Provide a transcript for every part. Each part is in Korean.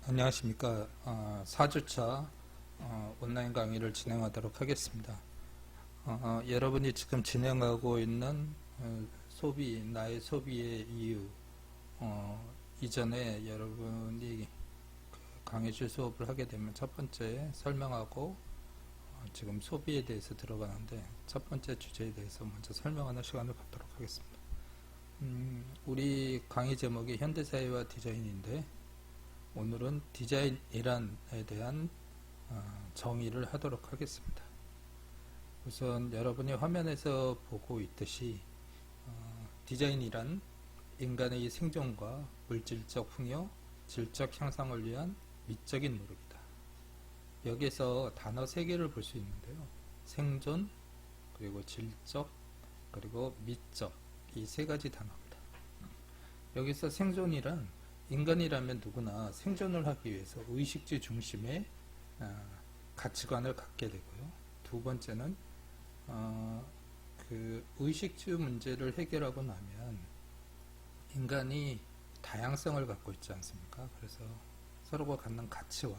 안녕하십니까. 4주차 온라인 강의를 진행하도록 하겠습니다. 여러분이 지금 진행하고 있는 나의 소비의 이유, 이전에 여러분이 강의실 수업을 하게 되면 첫 번째 설명하고 지금 소비에 대해서 들어가는데 첫 번째 주제에 대해서 먼저 설명하는 시간을 갖도록 하겠습니다. 우리 강의 제목이 현대사회와 디자인인데 오늘은 디자인이란에 대한 정의를 하도록 하겠습니다. 우선 여러분이 화면에서 보고 있듯이 디자인이란 인간의 생존과 물질적 풍요, 질적 향상을 위한 미적인 노력이다. 여기에서 단어 3개를 볼 수 있는데요. 생존, 그리고 질적, 그리고 미적, 이 3가지 단어입니다. 여기서 생존이란 인간이라면 누구나 생존을 하기 위해서 의식주 중심의 가치관을 갖게 되고요. 두 번째는 그 의식주 문제를 해결하고 나면 인간이 다양성을 갖고 있지 않습니까? 그래서 서로가 갖는 가치와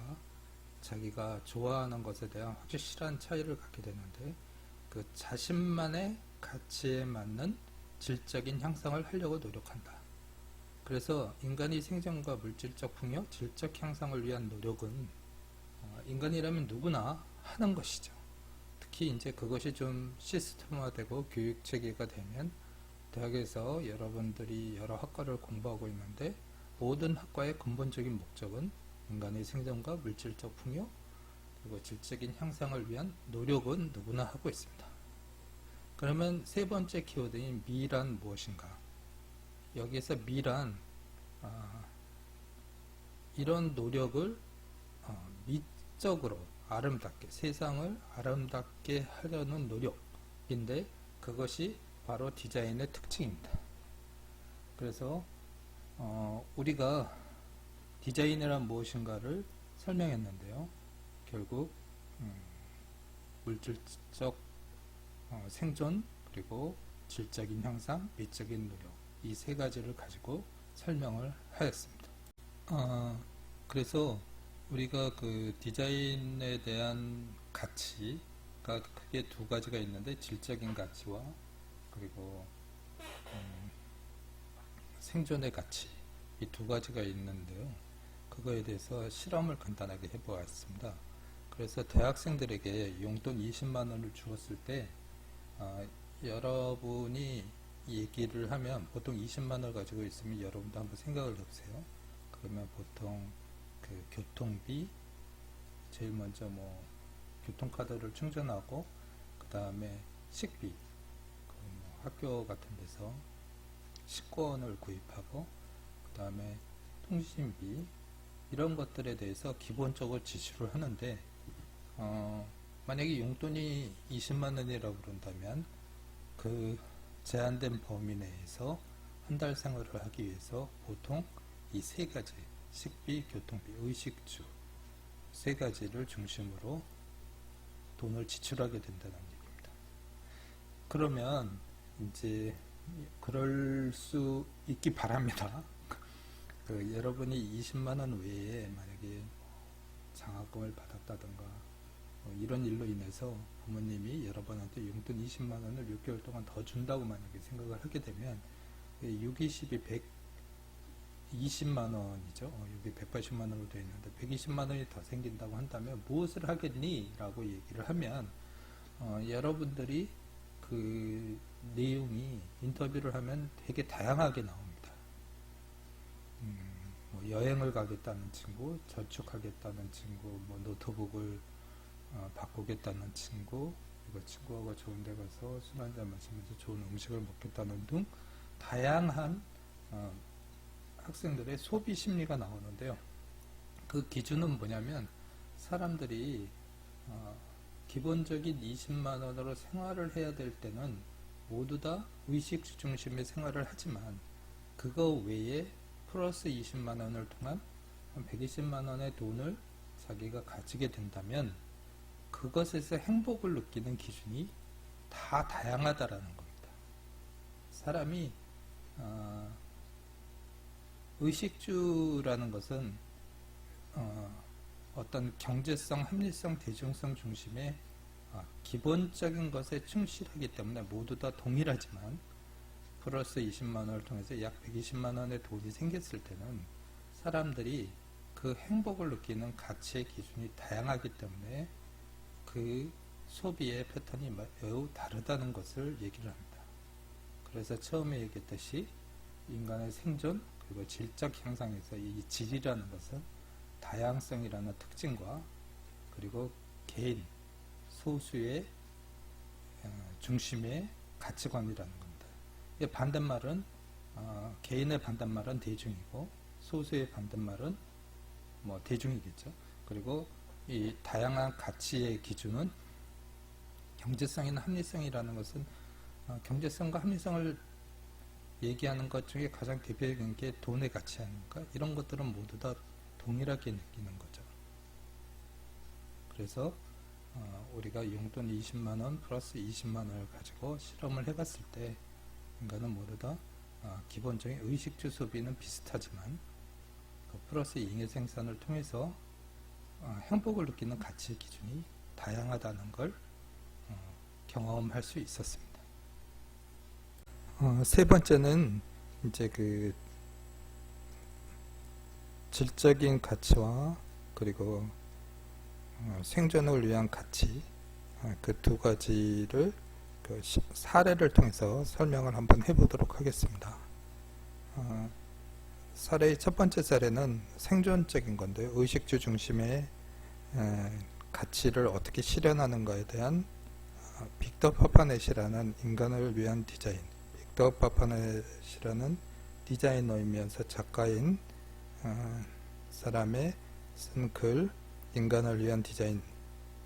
자기가 좋아하는 것에 대한 확실한 차이를 갖게 되는데 그 자신만의 가치에 맞는 질적인 향상을 하려고 노력한다. 그래서 인간이 생존과 물질적 풍요, 질적 향상을 위한 노력은 인간이라면 누구나 하는 것이죠. 특히 이제 그것이 좀 시스템화되고 교육 체계가 되면 대학에서 여러분들이 여러 학과를 공부하고 있는데 모든 학과의 근본적인 목적은 인간의 생존과 물질적 풍요 그리고 질적인 향상을 위한 노력은 누구나 하고 있습니다. 그러면 세 번째 키워드인 미란 무엇인가? 여기에서 미란 이런 노력을 미적으로 아름답게 세상을 아름답게 하려는 노력인데 그것이 바로 디자인의 특징입니다. 그래서 우리가 디자인이란 무엇인가를 설명했는데요. 결국 물질적 생존 그리고 질적인 향상, 미적인 노력 이 3가지를 가지고 설명을 하였습니다. 그래서 우리가 그 디자인에 대한 가치가 크게 2가지가 있는데 질적인 가치와 그리고 생존의 가치 이 2가지가 있는데요. 그거에 대해서 실험을 간단하게 해보았습니다. 그래서 대학생들에게 용돈 20만 원을 주었을 때 여러분이 얘기를 하면 보통 20만 원을 가지고 있으면 여러분도 한번 생각을 해보세요. 그러면 보통 그 교통비 제일 먼저 뭐 교통카드를 충전하고 그 다음에 식비 뭐 학교 같은 데서 식권을 구입하고 그 다음에 통신비 이런 것들에 대해서 기본적으로 지출을 하는데 만약에 용돈이 20만 원이라고 그런다면 그 제한된 범위 내에서 한 달 생활을 하기 위해서 보통 이 3가지 식비, 교통비, 의식주 3가지를 중심으로 돈을 지출하게 된다는 얘기입니다. 그러면 이제 그럴 수 있기 바랍니다. 여러분이 20만 원 외에 만약에 장학금을 받았다든가 이런 일로 인해서 부모님이 여러분한테 용돈 20만 원을 6개월 동안 더 준다고 만약에 생각을 하게 되면 6, 20이 120만 원이죠. 여기 180만 원으로 되어 있는데 120만 원이 더 생긴다고 한다면 무엇을 하겠니? 라고 얘기를 하면 여러분들이 그 내용이 인터뷰를 하면 되게 다양하게 나옵니다. 뭐 여행을 가겠다는 친구, 저축하겠다는 친구, 뭐 노트북을 바꾸겠다는 친구, 그리고 친구하고 좋은 데 가서 술 한잔 마시면서 좋은 음식을 먹겠다는 등 다양한 학생들의 소비 심리가 나오는데요. 그 기준은 뭐냐면 사람들이 기본적인 20만 원으로 생활을 해야 될 때는 모두 다 의식 중심의 생활을 하지만 그거 외에 플러스 20만 원을 통한 120만 원의 돈을 자기가 가지게 된다면 그것에서 행복을 느끼는 기준이 다 다양하다라는 겁니다. 사람이 의식주라는 것은 어떤 경제성, 합리성, 대중성 중심의 기본적인 것에 충실하기 때문에 모두 다 동일하지만 플러스 20만 원을 통해서 약 120만 원의 돈이 생겼을 때는 사람들이 그 행복을 느끼는 가치의 기준이 다양하기 때문에 그 소비의 패턴이 매우 다르다는 것을 얘기를 합니다. 그래서 처음에 얘기했듯이 인간의 생존 그리고 질적 향상에서 이 질이라는 것은 다양성이라는 특징과 그리고 개인, 소수의 중심의 가치관이라는 겁니다. 이 반대말은 개인의 반대말은 대중이고 소수의 반대말은 뭐 대중이겠죠. 그리고 이 다양한 가치의 기준은 경제성이나 합리성이라는 것은 경제성과 합리성을 얘기하는 것 중에 가장 대표적인 게 돈의 가치 아닙니까? 이런 것들은 모두 다 동일하게 느끼는 거죠. 그래서 우리가 용돈 20만 원 플러스 20만 원을 가지고 실험을 해봤을 때 인간은 모두 다 기본적인 의식주 소비는 비슷하지만 그 플러스 잉여 생산을 통해서 행복을 느끼는 가치 기준이 다양하다는 걸 경험할 수 있었습니다. 세 번째는 이제 그 질적인 가치와 그리고 생존을 위한 가치 그 두 가지를 그 사례를 통해서 설명을 한번 해보도록 하겠습니다. 사례의 첫 번째 사례는 생존적인 건데 의식주 중심의 가치를 어떻게 실현하는가에 대한 빅터 파파넷이라는 인간을 위한 디자인, 빅터 파파넷이라는 디자이너이면서 작가인 사람의 쓴 글 인간을 위한 디자인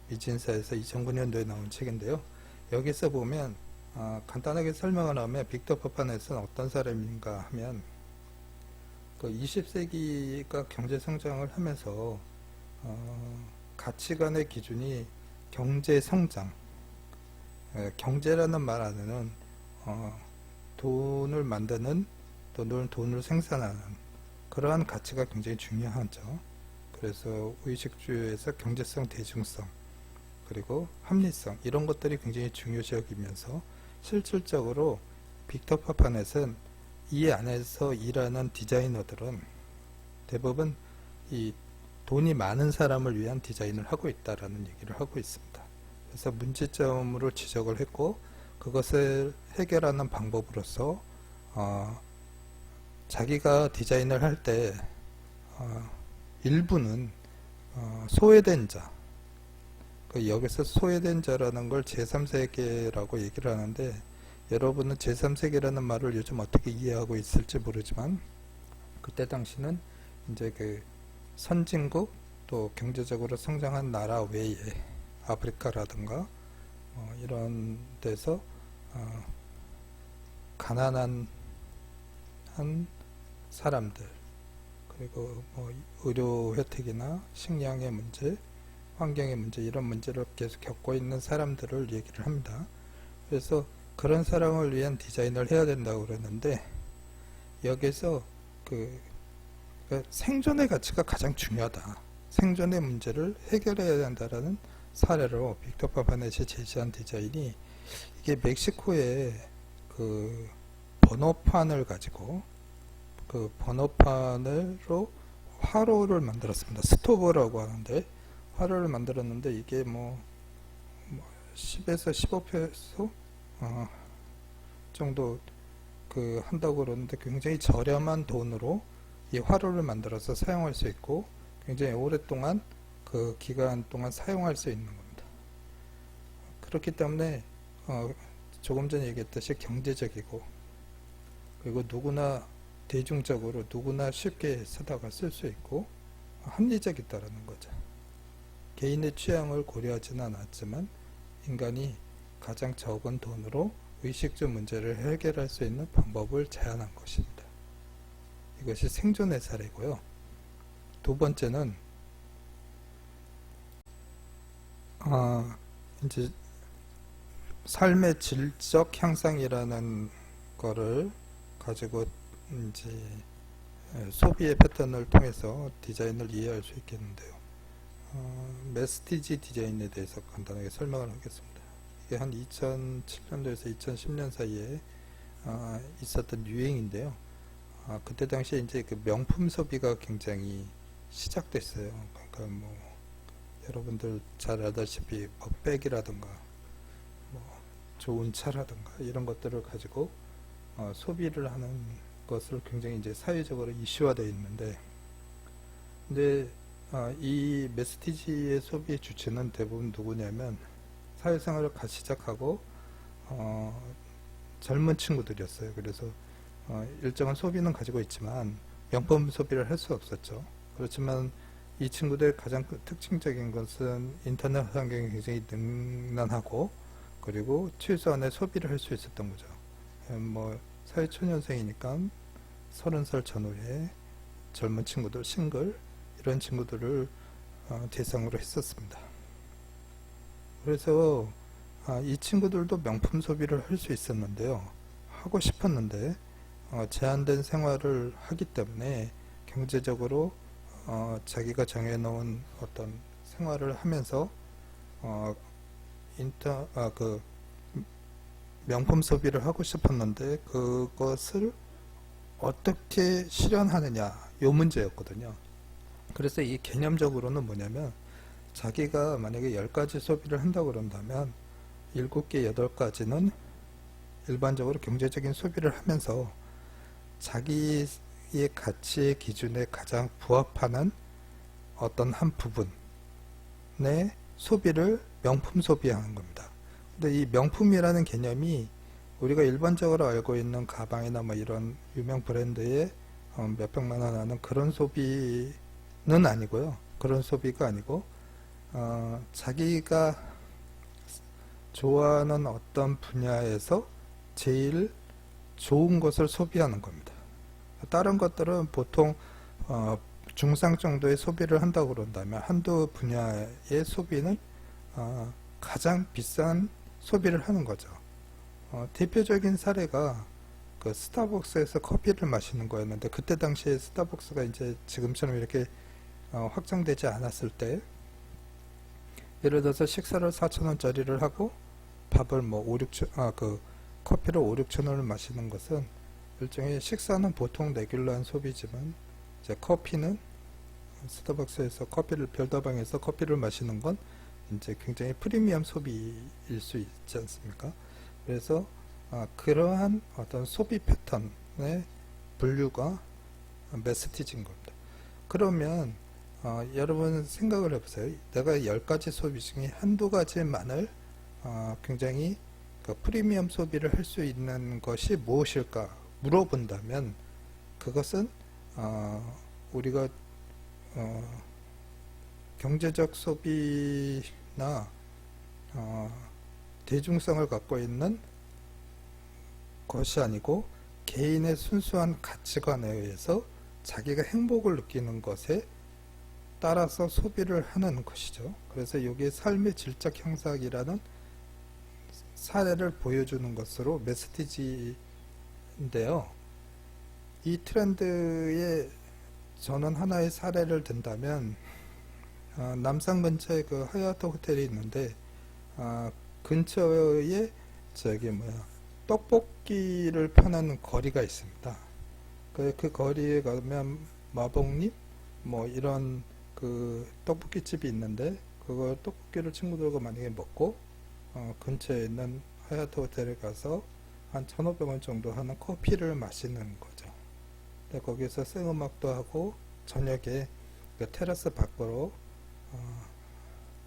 미진사에서 2009년도에 나온 책인데요. 여기서 보면 간단하게 설명을 하면 빅터 파파넷은 어떤 사람인가 하면 그 20세기가 경제 성장을 하면서 가치관의 기준이 경제 성장, 경제라는 말 안에는 돈을 만드는 또는 돈을 생산하는 그러한 가치가 굉장히 중요하죠. 그래서 의식주에서 경제성, 대중성 그리고 합리성 이런 것들이 굉장히 중요시 여기면서 실질적으로 빅터 파파넷은 이 안에서 일하는 디자이너들은 대부분 이 돈이 많은 사람을 위한 디자인을 하고 있다라는 얘기를 하고 있습니다. 그래서 문제점으로 지적을 했고 그것을 해결하는 방법으로서 자기가 디자인을 할 때 일부는 소외된 자, 여기서 소외된 자라는 걸 제3세계라고 얘기를 하는데 여러분은 제3세계라는 말을 요즘 어떻게 이해하고 있을지 모르지만 그때 당시는 이제 그 선진국 또 경제적으로 성장한 나라 외에 아프리카라든가 이런 데서 가난한 한 사람들 그리고 뭐 의료 혜택이나 식량의 문제, 환경의 문제 이런 문제를 계속 겪고 있는 사람들을 얘기를 합니다. 그래서 그런 사람을 위한 디자인을 해야 된다고 그러는데 여기서 그 생존의 가치가 가장 중요하다. 생존의 문제를 해결해야 된다라는 사례로 빅터 파파넷이 제시한 디자인이 이게 멕시코의 그 번호판을 가지고 그 번호판으로 화로를 만들었습니다. 스토브라고 하는데 화로를 만들었는데 이게 뭐 10에서 15페소 정도 그 한다고 그러는데 굉장히 저렴한 돈으로 이 화로를 만들어서 사용할 수 있고 굉장히 오랫동안 그 기간 동안 사용할 수 있는 겁니다. 그렇기 때문에 조금 전에 얘기했듯이 경제적이고 그리고 누구나 대중적으로 누구나 쉽게 쓰다가 쓸 수 있고 합리적이다라는 거죠. 개인의 취향을 고려하지는 않았지만 인간이 가장 적은 돈으로 의식주 문제를 해결할 수 있는 방법을 제안한 것입니다. 이것이 생존의 사례고요. 두 번째는 이제 삶의 질적 향상이라는 거를 가지고 이제 소비의 패턴을 통해서 디자인을 이해할 수 있겠는데요. 메스티지 디자인에 대해서 간단하게 설명을 하겠습니다. 이게 한 2007년도에서 2010년 사이에 있었던 유행인데요. 그때 당시에 이제 그 명품 소비가 굉장히 시작됐어요. 그러니까 뭐 여러분들 잘 알다시피 뭐 백이라든가 뭐 좋은 차라든가 이런 것들을 가지고 소비를 하는 것을 굉장히 이제 사회적으로 이슈화되어 있는데, 근데 이 메스티지의 소비의 주체는 대부분 누구냐면 사회생활을 갓 시작하고 젊은 친구들이었어요. 그래서 일정한 소비는 가지고 있지만 명품 소비를 할 수 없었죠. 그렇지만 이 친구들의 가장 특징적인 것은 인터넷 환경이 굉장히 능란하고, 그리고 최소한의 소비를 할 수 있었던 거죠. 뭐 사회초년생이니까 30살 전후의 젊은 친구들, 싱글 이런 친구들을 대상으로 했었습니다. 그래서 이 친구들도 명품 소비를 할 수 있었는데요. 하고 싶었는데 제한된 생활을 하기 때문에 경제적으로 자기가 정해놓은 어떤 생활을 하면서 그 명품 소비를 하고 싶었는데 그것을 어떻게 실현하느냐, 요 문제였거든요. 그래서 이 개념적으로는 뭐냐면, 자기가 만약에 10가지 소비를 한다고 그런다면 7개, 8가지는 일반적으로 경제적인 소비를 하면서 자기의 가치의 기준에 가장 부합하는 어떤 한 부분의 소비를 명품 소비하는 겁니다. 근데 이 명품이라는 개념이 우리가 일반적으로 알고 있는 가방이나 뭐 이런 유명 브랜드의 몇백만 원 하는 그런 소비는 아니고요. 그런 소비가 아니고 자기가 좋아하는 어떤 분야에서 제일 좋은 것을 소비하는 겁니다. 다른 것들은 보통 중상 정도의 소비를 한다고 그런다면 한두 분야의 소비는 가장 비싼 소비를 하는 거죠. 대표적인 사례가 그 스타벅스에서 커피를 마시는 거였는데, 그때 당시에 스타벅스가 이제 지금처럼 이렇게 확장되지 않았을 때, 예를 들어서 식사를 4,000원짜리를 하고 밥을 뭐 5, 6천, 그 커피를 5, 6천원을 마시는 것은 일종의, 식사는 보통 레귤러한 소비지만 이제 커피는 스타벅스에서 커피를, 별다방에서 커피를 마시는 건 이제 굉장히 프리미엄 소비일 수 있지 않습니까? 그래서 그러한 어떤 소비 패턴의 분류가 메스티지인 겁니다. 그러면 여러분 생각을 해보세요. 내가 10가지 소비 중에 한두 가지만을 굉장히 그 프리미엄 소비를 할 수 있는 것이 무엇일까 물어본다면, 그것은 우리가 경제적 소비나 대중성을 갖고 있는 것이 아니고 개인의 순수한 가치관에 의해서 자기가 행복을 느끼는 것에 따라서 소비를 하는 것이죠. 그래서 여기에 삶의 질적 형상이라는 사례를 보여주는 것으로 메스티지인데요. 이 트렌드에 저는 하나의 사례를 든다면, 남산 근처에 그 하얏트 호텔이 있는데 근처에 저기 떡볶이를 파는 거리가 있습니다. 그 거리에 가면 마봉님 뭐 이런 그 떡볶이 집이 있는데, 그거 떡볶이를 친구들과 만약에 먹고 근처에 있는 하얏트 호텔에 가서 한 1,500원 정도 하는 커피를 마시는 거죠. 근데 거기서 생음악도 하고 저녁에 그 테라스 밖으로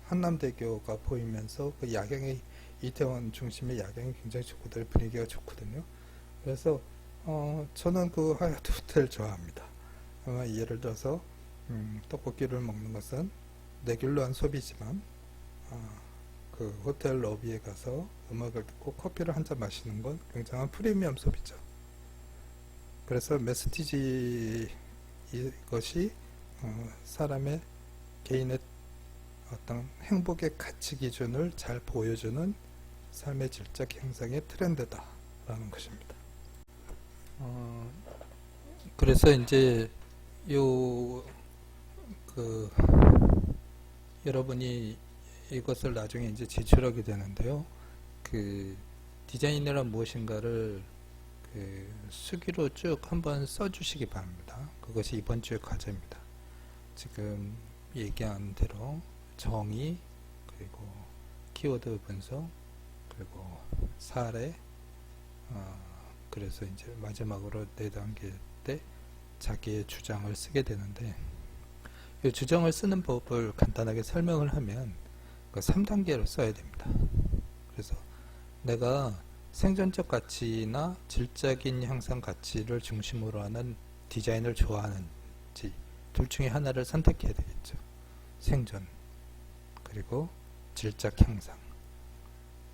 한남대교가 보이면서 그 야경이, 이태원 중심의 야경이 굉장히 좋거든요. 분위기가 좋거든요. 그래서 저는 그 하얏트 호텔 좋아합니다. 예를 들어서 떡볶이를 먹는 것은 레귤러한 소비지만 그 호텔 로비에 가서 음악을 듣고 커피를 한 잔 마시는 건 굉장한 프리미엄 소비죠. 그래서 메스티지, 이것이 사람의 개인의 어떤 행복의 가치 기준을 잘 보여주는 삶의 질적 형상의 트렌드다 라는 것입니다. 그래서 이제 요 그 여러분이 이것을 나중에 이제 제출하게 되는데요. 그 디자인이란 무엇인가를 그 수기로 쭉 한번 써주시기 바랍니다. 그것이 이번 주의 과제입니다. 지금 얘기한 대로 정의, 그리고 키워드 분석, 그리고 사례, 그래서 이제 마지막으로 4단계 때 자기의 주장을 쓰게 되는데, 이 주장을 쓰는 법을 간단하게 설명을 하면 그 3단계로 써야 됩니다. 그래서 내가 생존적 가치나 질적인 향상 가치를 중심으로 하는 디자인을 좋아하는지 둘 중에 하나를 선택해야 되겠죠. 생존, 그리고 질적 향상.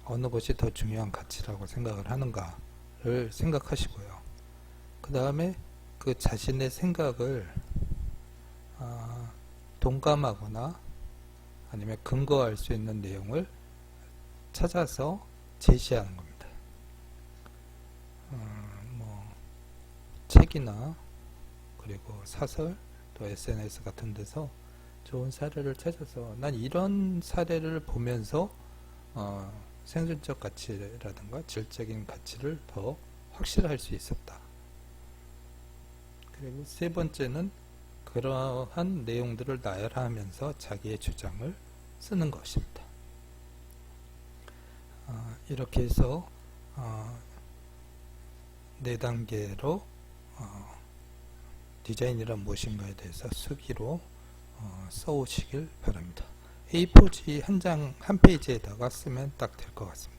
어느 것이 더 중요한 가치라고 생각을 하는가를 생각하시고요. 그 다음에 그 자신의 생각을 동감하거나 아니면 근거할 수 있는 내용을 찾아서 제시하는 겁니다. 뭐 책이나 그리고 사설 또 SNS 같은 데서 좋은 사례를 찾아서 난 이런 사례를 보면서 생존적 가치라든가 질적인 가치를 더 확실할 수 있었다. 그리고 세 번째는 그러한 내용들을 나열하면서 자기의 주장을 쓰는 것입니다. 이렇게 해서 4단계로 디자인이란 무엇인가에 대해서 수기로 써오시길 바랍니다. A4지 한 페이지에다가 쓰면 딱 될 것 같습니다.